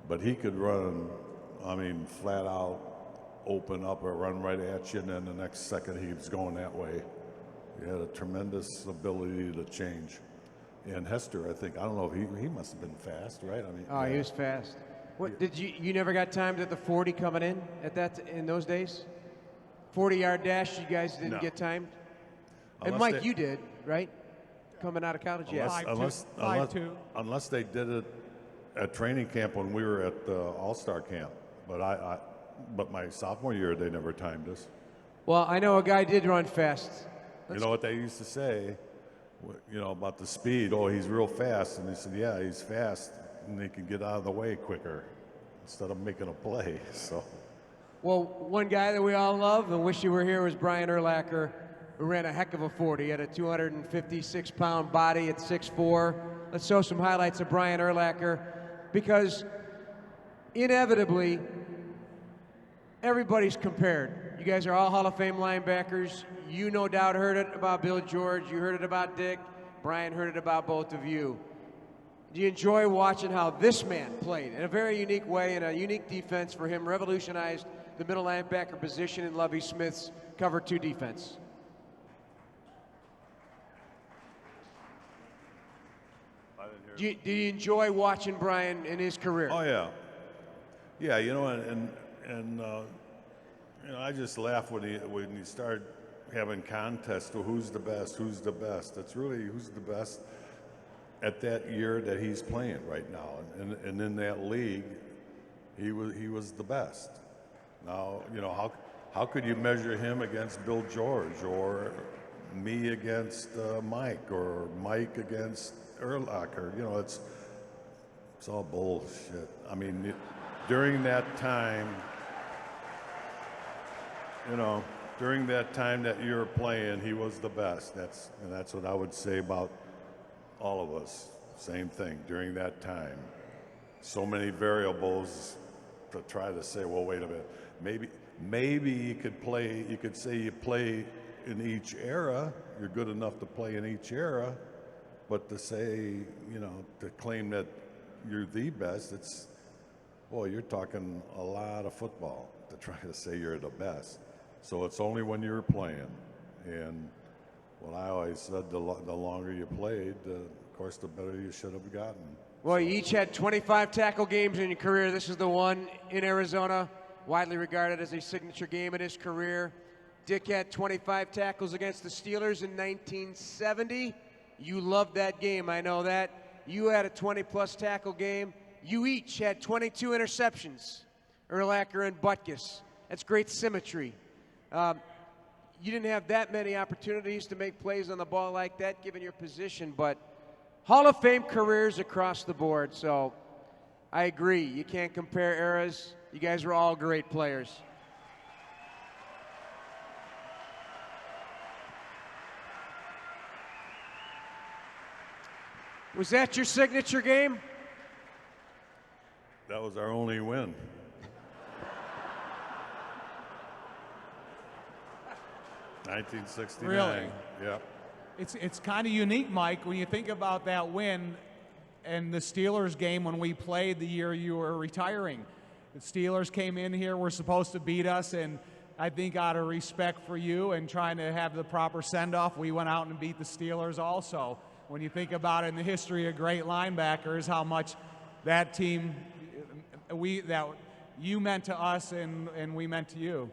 Speaker 4: but he could run. I mean, flat out open up or run right at you, and then the next second he was going that way. He had a tremendous ability to change. And Hester, I don't know if he must have been fast, right? I mean,
Speaker 2: Oh, he was fast. What did you never got timed at the 40 coming in in those days? 40-yard dash, you guys didn't
Speaker 4: No.
Speaker 2: get timed? And
Speaker 4: Unless
Speaker 2: Mike, you did, right? Coming out of college, yes.
Speaker 4: unless they did it at training camp when we were at the All-Star camp. But my sophomore year, they never timed us.
Speaker 2: Well, I know a guy did run fast.
Speaker 4: You know what they used to say, you know, about the speed? Oh, he's real fast. And they said, yeah, he's fast, and he can get out of the way quicker instead of making a play. So,
Speaker 2: Well, one guy that we all love and wish he were here was Brian Urlacher, who ran a heck of a 40. He had a 256-pound body at 6'4". Let's show some highlights of Brian Urlacher, because inevitably, everybody's compared. You guys are all Hall of Fame linebackers. You no doubt heard it about Bill George. You heard it about Dick. Brian heard it about both of you. Do you enjoy watching how this man played in a very unique way, and a unique defense for him revolutionized the middle linebacker position in Lovie Smith's cover 2 defense? Do you enjoy watching Brian in his career?
Speaker 4: oh yeah, yeah. You know, and you know, I just laugh when you start having contests to who's the best. It's really who's the best at that year that he's playing right now, and in that league, he was the best. Now, you know, how could you measure him against Bill George, or me against Mike, or Mike against Urlacher? You know, it's all bullshit. I mean, during that time, you know, during that time that you were playing, he was the best. That's what I would say about all of us. Same thing during that time. So many variables to try to say, well, wait a minute, maybe you could play. You could say you play in each era. You're good enough to play in each era, but to say, you know, to claim that you're the best, you're talking a lot of football to try to say you're the best. So it's only when you're playing. And what I always said, the longer you played, of course, the better you should have gotten.
Speaker 2: Well, you each had 25 tackle games in your career. This is the one in Arizona, widely regarded as a signature game in his career. Dick had 25 tackles against the Steelers in 1970. You loved that game, I know that. You had a 20-plus tackle game. You each had 22 interceptions, Urlacher and Butkus. That's great symmetry. You didn't have that many opportunities to make plays on the ball like that, given your position, but Hall of Fame careers across the board, so I agree. You can't compare eras. You guys were all great players. Was that your signature game?
Speaker 4: That was our only win. $1969.
Speaker 3: Really?
Speaker 4: Yeah.
Speaker 3: It's kind of unique, Mike, when you think about that win and the Steelers game when we played the year you were retiring. The Steelers came in here, were supposed to beat us, and I think out of respect for you and trying to have the proper send-off, we went out and beat the Steelers also. When you think about it in the history of great linebackers, how much that team that you meant to us and we meant to you.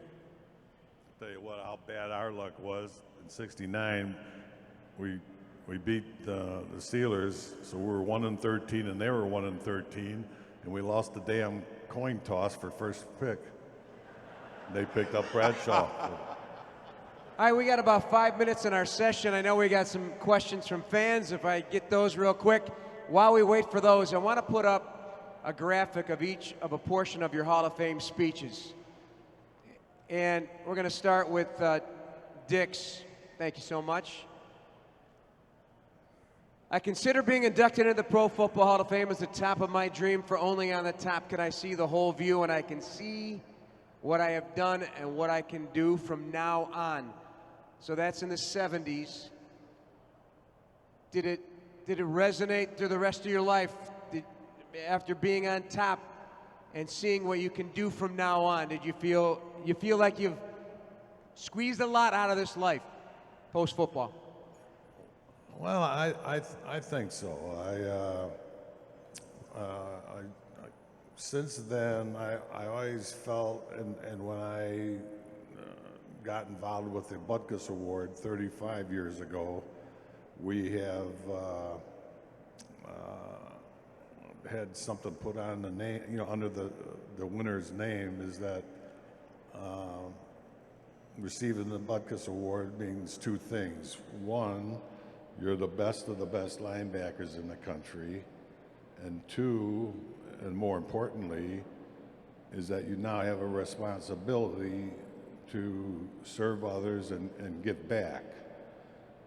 Speaker 4: Tell you what, how bad our luck was in '69. We beat the Steelers, so we were 1-13, and they were 1-13, and we lost the damn coin toss for first pick. They picked up Bradshaw.
Speaker 2: All right, we got about 5 minutes in our session. I know we got some questions from fans. If I get those real quick. While we wait for those, I want to put up a graphic of each of a portion of your Hall of Fame speeches. And we're going to start with Dick's. Thank you so much. I consider being inducted into the Pro Football Hall of Fame as the top of my dream, for only on the top can I see the whole view, and I can see what I have done and what I can do from now on. So that's in the 70s. Did it resonate through the rest of your life? After being on top and seeing what you can do from now on, did you feel like you've squeezed a lot out of this life post-football?
Speaker 4: Well, I think so. Since then, I always felt, and when I got involved with the Butkus Award 35 years ago, we have had something put on the name, under the winner's name, is that receiving the Butkus Award means two things. One, you're the best of the best linebackers in the country. And two, and more importantly, is that you now have a responsibility to serve others and give back.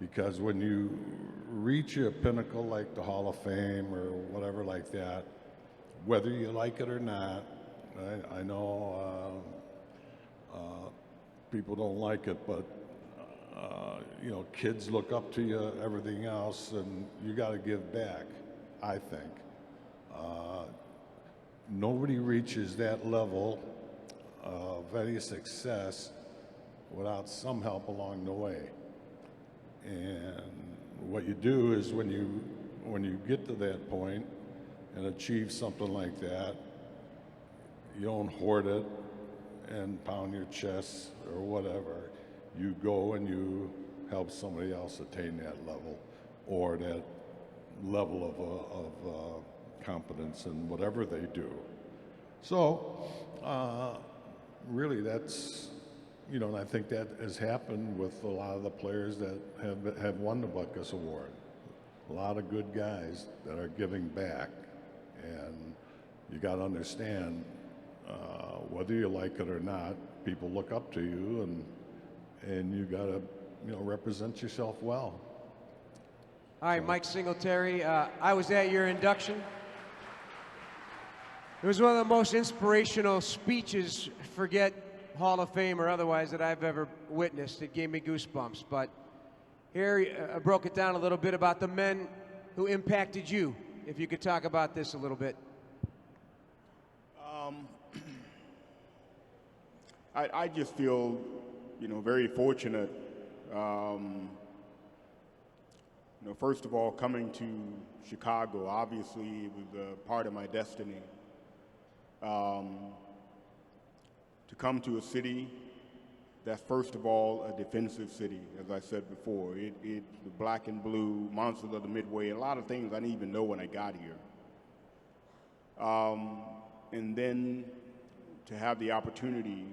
Speaker 4: Because when you reach a pinnacle like the Hall of Fame or whatever like that, whether you like it or not, I know people don't like it, but kids look up to you, everything else, and you got to give back, I think. Nobody reaches that level of any success without some help along the way. And what you do is when you get to that point and achieve something like that, you don't hoard it and pound your chest or whatever. You go and you help somebody else attain that level, or that level of competence in whatever they do. So really that's, and I think that has happened with a lot of the players that have won the Butkus Award. A lot of good guys that are giving back, and you got to understand, whether you like it or not, people look up to you, and you got to, represent yourself well.
Speaker 2: All right, Mike Singletary, I was at your induction. It was one of the most inspirational speeches, forget Hall of Fame or otherwise, that I've ever witnessed. It gave me goosebumps. But here, I broke it down a little bit about the men who impacted you. If you could talk about this a little bit.
Speaker 5: I just feel, very fortunate. First of all, coming to Chicago, obviously it was a part of my destiny. To come to a city that's first of all a defensive city, as I said before. It's the black and blue, monsters of the Midway, a lot of things I didn't even know when I got here. And then to have the opportunity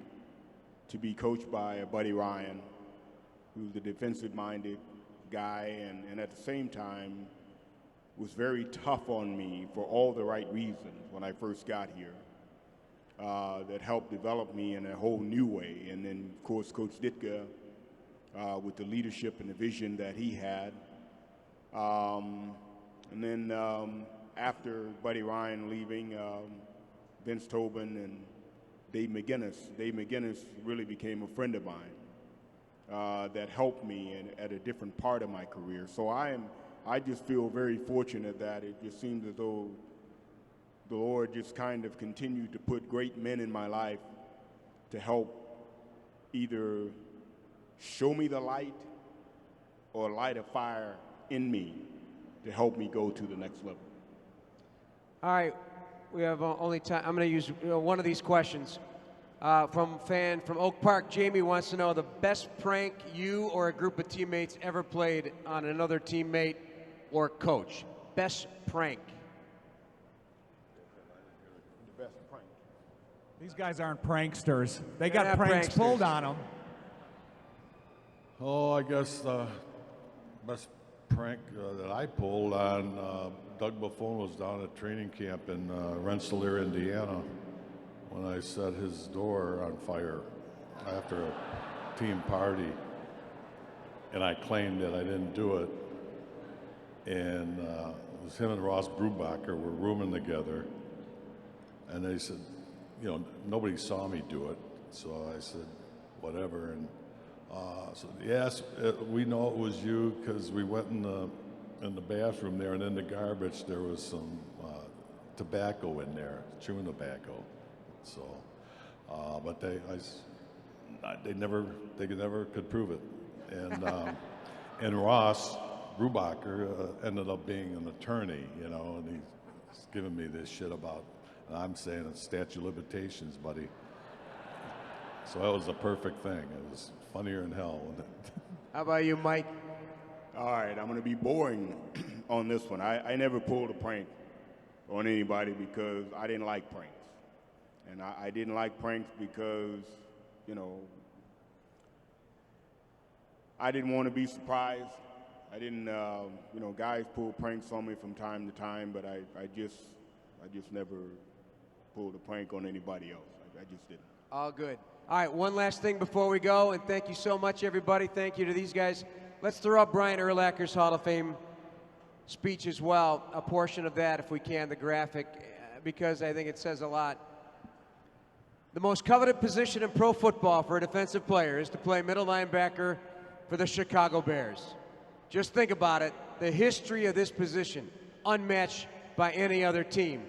Speaker 5: to be coached by Buddy Ryan, who's a defensive-minded guy, and at the same time was very tough on me for all the right reasons when I first got here. That helped develop me in a whole new way. And then, of course, Coach Ditka, with the leadership and the vision that he had. And then after Buddy Ryan leaving, Vince Tobin and Dave McGinnis. Dave McGinnis really became a friend of mine that helped me at a different part of my career. So I just feel very fortunate that it just seems as though the Lord just kind of continued to put great men in my life to help either show me the light or light a fire in me to help me go to the next level.
Speaker 2: All right, we have only time. I'm going to use one of these questions. From fan from Oak Park, Jamie wants to know the best prank you or a group of teammates ever played on another teammate or coach. Best prank.
Speaker 5: The best prank.
Speaker 3: These guys aren't pranksters. They
Speaker 2: They're
Speaker 3: got
Speaker 2: not
Speaker 3: pranks
Speaker 2: pranksters.
Speaker 3: pulled on them.
Speaker 4: Oh, I guess the best prank that I pulled on Doug Buffon was down at training camp in Rensselaer, Indiana, when I set his door on fire after a team party. And I claimed that I didn't do it. And it was him and Ross Brubacher were rooming together. And they said, you know, nobody saw me do it. So I said, whatever. And so yes, we know it was you because we went in the bathroom there, and in the garbage there was some tobacco in there, chewing tobacco. So, but they never could prove it. And and Ross Brubacher ended up being an attorney, you know, and he's giving me this shit about. And I'm saying it's statute of limitations, buddy. So that was the perfect thing. It was funnier than hell.
Speaker 2: How about you, Mike?
Speaker 5: All right, I'm going to be boring on this one. I never pulled a prank on anybody because I didn't like pranks. And I didn't like pranks because, you know, I didn't want to be surprised. I didn't, you know, guys pull pranks on me from time to time, but I just never pulled a prank on anybody else. I just didn't.
Speaker 2: All good. All right, one last thing before we go, and thank you so much, everybody. Thank you to these guys. Let's throw up Brian Urlacher's Hall of Fame speech as well, a portion of that, if we can, the graphic, because I think it says a lot. The most coveted position in pro football for a defensive player is to play middle linebacker for the Chicago Bears. Just think about it, the history of this position, unmatched by any other team.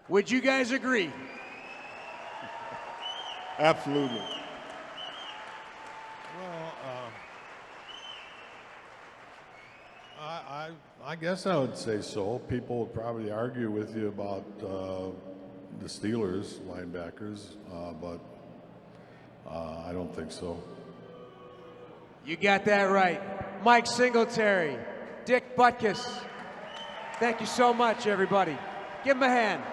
Speaker 2: Would you guys agree?
Speaker 5: Absolutely.
Speaker 4: Well, I guess I would say so. People would probably argue with you about the Steelers linebackers, but I don't think so.
Speaker 2: You got that right. Mike Singletary, Dick Butkus. Thank you so much, everybody. Give him a hand.